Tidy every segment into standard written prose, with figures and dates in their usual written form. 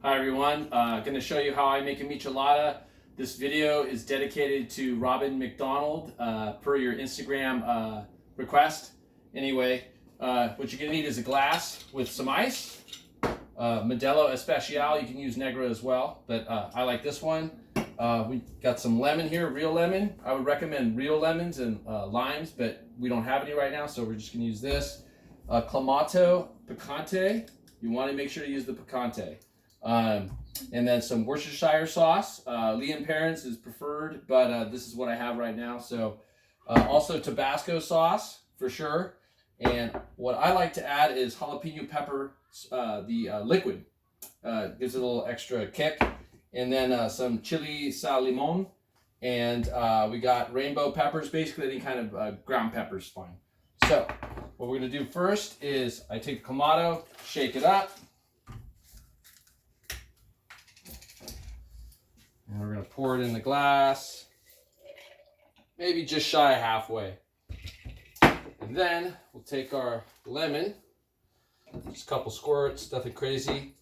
Hi everyone, going to show you how I make a michelada. This video is dedicated to Robin McDonald per your Instagram request. Anyway, what you're going to need is a glass with some ice, Modelo Especial. You can use Negro as well, but I like this one. We got some lemon here, real lemon. I would recommend real lemons and limes, but we don't have any right now, so we're just going to use this. Clamato Picante. You want to make sure to use the Picante. And then some Worcestershire sauce. Liam Parents is preferred, but this is what I have right now. So also Tabasco sauce for sure. And what I like to add is jalapeno pepper, the liquid. Gives it a little extra kick. And then some chili sal limon. And we got rainbow peppers, basically any kind of ground pepper is fine. So what we're going to do first is I take the Clamato, shake it up. And we're going to pour it in the glass, maybe just shy of halfway. And then we'll take our lemon, just a couple squirts, nothing crazy.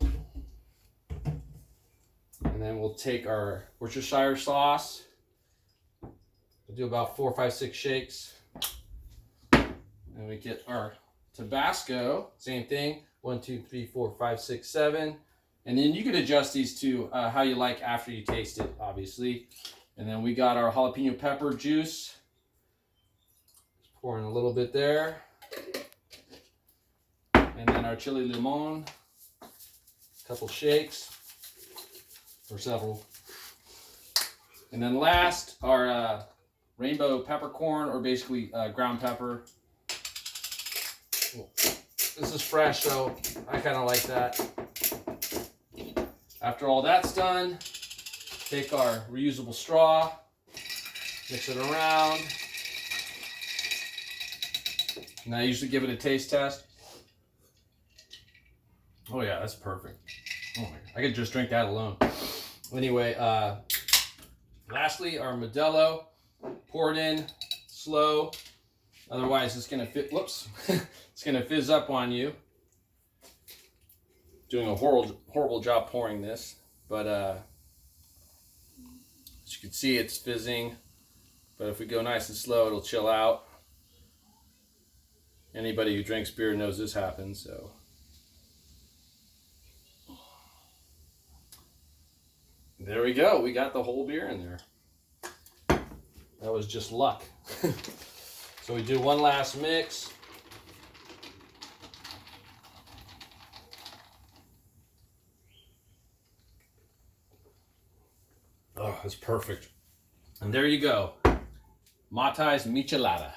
And then we'll take our Worcestershire sauce. We'll do about 4, 5, 6 shakes. And we get our Tabasco, same thing, 1, 2, 3, 4, 5, 6, 7. And then you can adjust these to how you like after you taste it, obviously. And then we got our jalapeno pepper juice. Just pouring a little bit there. And then our chili limon. A couple shakes. Or several. And then last, our rainbow peppercorn, or basically ground pepper. This is fresh, so I kind of like that. After all that's done, take our reusable straw, mix it around. And I usually give it a taste test. Oh yeah, that's perfect. Oh my God, I could just drink that alone. Anyway, lastly, our Modelo, pour it in slow. Otherwise, it's gonna it's gonna fizz up on you. Doing a horrible job pouring this, but as you can see, it's fizzing. But if we go nice and slow, it'll chill out. Anybody who drinks beer knows this happens. So there we go. We got the whole beer in there. That was just luck. So we do one last mix. Oh, that's perfect. And there you go. Matai's Michelada.